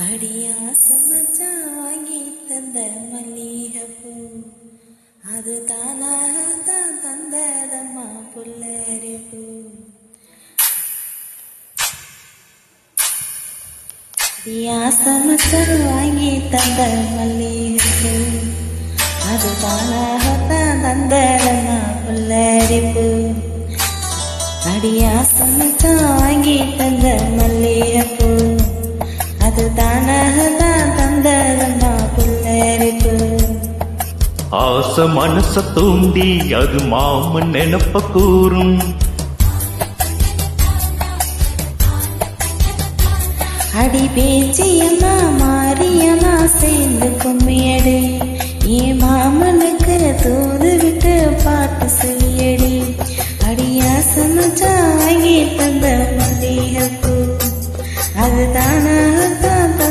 அடியாசம் மச்சான் வாங்கி தந்த மல்லிகைப்பூ அது தானாக தான் தந்ததம்மா புல்லரிப்பூ. அடியாசம் மச்சான் வாங்கி தந்த மல்லிகைப்பூ அது தானாக தான் தந்ததம்மா புல்லரிப்பூ. அடியாசம் மச்சான் வாங்கி தந்த மல்லிகைப்பூ அது தானாக தான் தந்ததம்மா புல்லரிப்பூ. ஆசை மனச தூண்டி அது மாமன் நினப்ப கூறும். அடி பேச்சியம்மா மாரியம்மா சேர்ந்து கும்மியடி என் மாமனுக்கு தூது விட்டு பாட்டு சொல்லியடி. அடியாசம் மச்சான் வாங்கி தந்த மல்லிகைப்பூ அது தானா